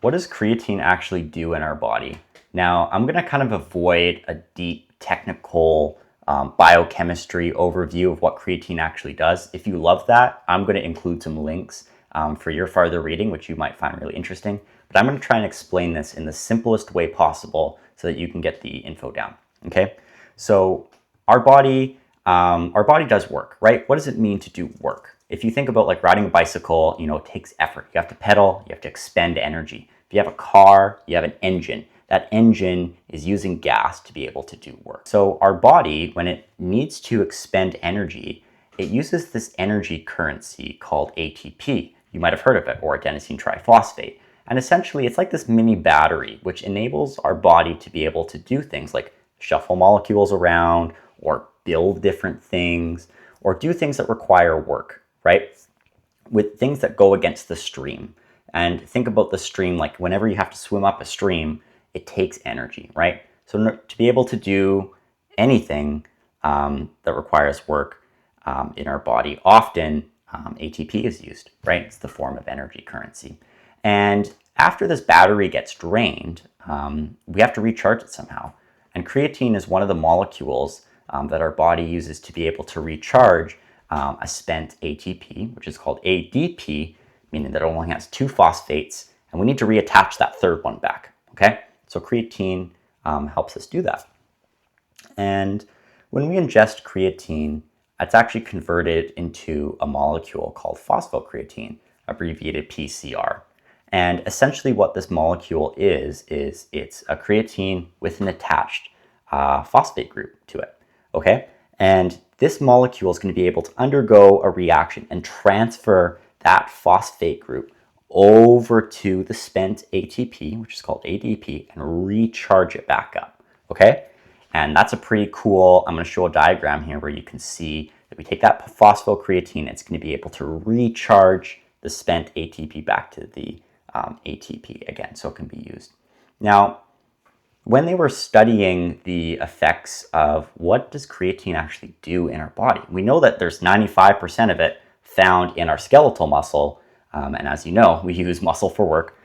what does creatine actually do in our body? Now, I'm going to kind of avoid a deep technical biochemistry overview of what creatine actually does. If you love that, I'm going to include some links for your farther reading, which you might find really interesting. But I'm going to try and explain this in the simplest way possible so that you can get the info down. Okay, so our body does work, right? What does it mean to do work? If you think about like riding a bicycle, it takes effort. You have to pedal, you have to expend energy. If you have a car, you have an engine. That engine is using gas to be able to do work. So our body, when it needs to expend energy, it uses this energy currency called ATP. You might have heard of it, or adenosine triphosphate. And essentially, it's like this mini battery, which enables our body to be able to do things like shuffle molecules around, or build different things, or do things that require work, right? With things that go against the stream. And think about the stream, like whenever you have to swim up a stream, it takes energy, right? So to be able to do anything that requires work in our body, often ATP is used, right? It's the form of energy currency. And after this battery gets drained, we have to recharge it somehow. And creatine is one of the molecules that our body uses to be able to recharge a spent ATP, which is called ADP, meaning that it only has two phosphates, and we need to reattach that third one back, okay? So creatine helps us do that. And when we ingest creatine, it's actually converted into a molecule called phosphocreatine, abbreviated PCR. And essentially what this molecule is it's a creatine with an attached phosphate group to it, okay? And this molecule is going to be able to undergo a reaction and transfer that phosphate group over to the spent ATP, which is called ADP, and recharge it back up, okay? And that's a pretty cool, I'm going to show a diagram here where you can see that we take that phosphocreatine, it's going to be able to recharge the spent ATP back to the ATP again, so it can be used. Now, when they were studying the effects of what does creatine actually do in our body, we know that there's 95% of it found in our skeletal muscle, and as you know, we use muscle for work.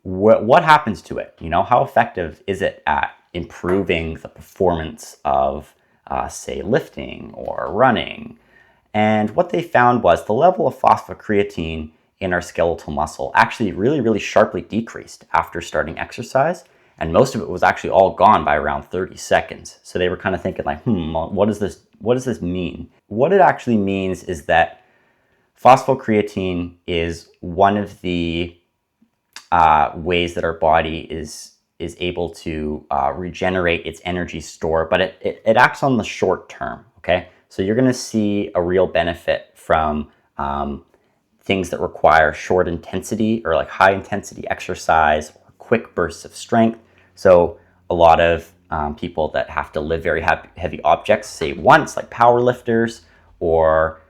What happens to it? How effective is it at improving the performance of, say, lifting or running? And what they found was the level of phosphocreatine in our skeletal muscle actually really, really sharply decreased after starting exercise. And most of it was actually all gone by around 30 seconds. So they were kind of thinking like, what does this mean? What it actually means is that phosphocreatine is one of the ways that our body is able to regenerate its energy store, but it acts on the short term, okay? So you're gonna see a real benefit from things that require short intensity or like high intensity exercise or quick bursts of strength. So a lot of people that have to lift very heavy objects, say once, like power lifters, or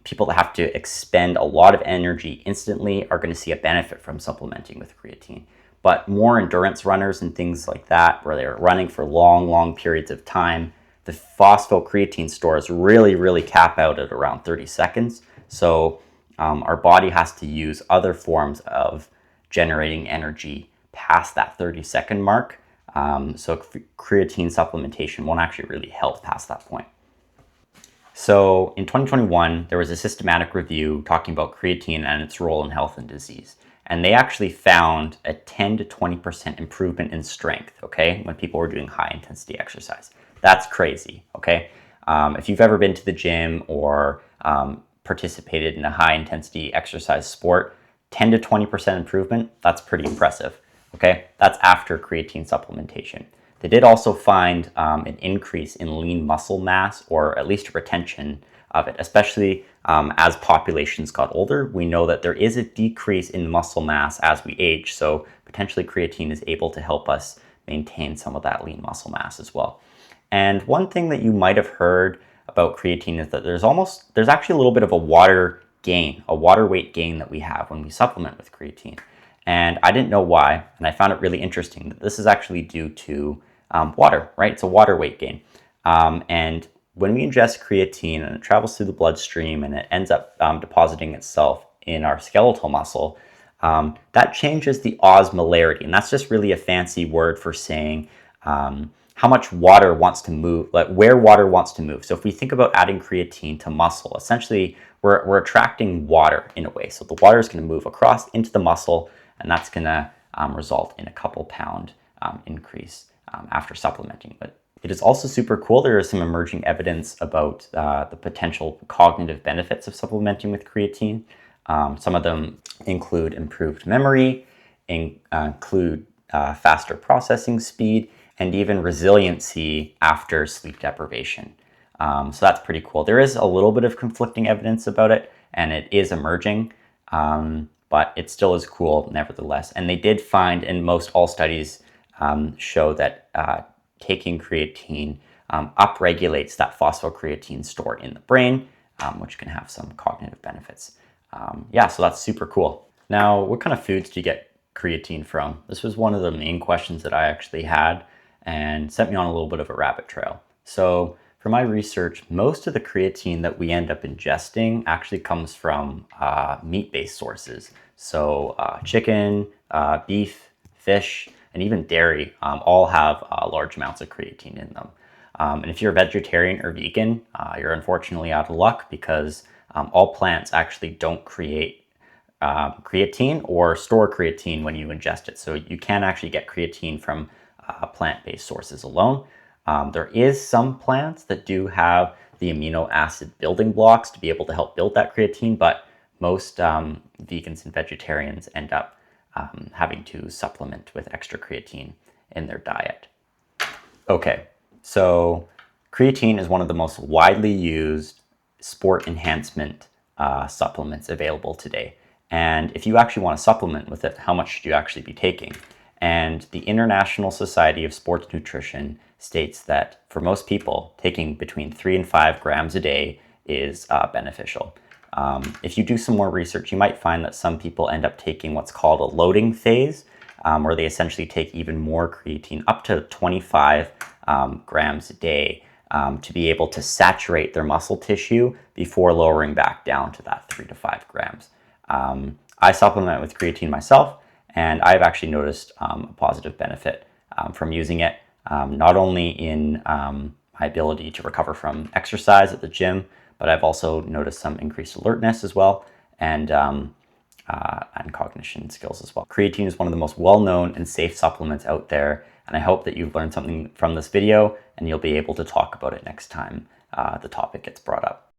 people that have to expend a lot of energy instantly are going to see a benefit from supplementing with creatine. But more endurance runners and things like that, where they're running for long periods of time, the phosphocreatine stores really, really cap out at around 30 seconds. So our body has to use other forms of generating energy past that 30-second mark. So creatine supplementation won't actually really help past that point. So in 2021, there was a systematic review talking about creatine and its role in health and disease. And they actually found a 10 to 20% improvement in strength, okay, when people were doing high intensity exercise. That's crazy, okay? If you've ever been to the gym or participated in a high intensity exercise sport, 10 to 20% improvement, that's pretty impressive, okay? That's after creatine supplementation. They did also find an increase in lean muscle mass, or at least retention of it, especially as populations got older. We know that there is a decrease in muscle mass as we age, so potentially creatine is able to help us maintain some of that lean muscle mass as well. And one thing that you might have heard about creatine is that there's actually a little bit of a water weight gain that we have when we supplement with creatine. And I didn't know why, and I found it really interesting that this is actually due to water, right? It's a water weight gain. And when we ingest creatine and it travels through the bloodstream and it ends up depositing itself in our skeletal muscle, that changes the osmolarity. And that's just really a fancy word for saying how much water wants to move, like where water wants to move. So if we think about adding creatine to muscle, essentially we're attracting water in a way. So the water is going to move across into the muscle, and that's going to result in a couple pound increase after supplementing. But it is also super cool. There is some emerging evidence about the potential cognitive benefits of supplementing with creatine. Some of them include improved memory, include faster processing speed, and even resiliency after sleep deprivation. So that's pretty cool. There is a little bit of conflicting evidence about it, and it is emerging, but it still is cool nevertheless. And they did find, in most all studies, show that taking creatine upregulates that phosphocreatine stored in the brain, which can have some cognitive benefits. Yeah, so that's super cool. Now, what kind of foods do you get creatine from? This was one of the main questions that I actually had and sent me on a little bit of a rabbit trail. So for my research, most of the creatine that we end up ingesting actually comes from meat-based sources. So chicken, beef, fish, and even dairy all have large amounts of creatine in them. And if you're a vegetarian or vegan, you're unfortunately out of luck, because all plants actually don't create creatine or store creatine when you ingest it. So you can actually get creatine from plant-based sources alone. There is some plants that do have the amino acid building blocks to be able to help build that creatine, but most vegans and vegetarians end up having to supplement with extra creatine in their diet. Okay, so creatine is one of the most widely used sport enhancement supplements available today. And if you actually want to supplement with it, how much should you actually be taking? And the International Society of Sports Nutrition states that for most people, taking between 3 and 5 grams a day is beneficial. If you do some more research, you might find that some people end up taking what's called a loading phase, where they essentially take even more creatine, up to 25 grams a day, to be able to saturate their muscle tissue before lowering back down to that 3 to 5 grams. I supplement with creatine myself, and I've actually noticed a positive benefit from using it, not only in my ability to recover from exercise at the gym, but I've also noticed some increased alertness as well, and cognition skills as well. Creatine is one of the most well-known and safe supplements out there, and I hope that you've learned something from this video and you'll be able to talk about it next time the topic gets brought up.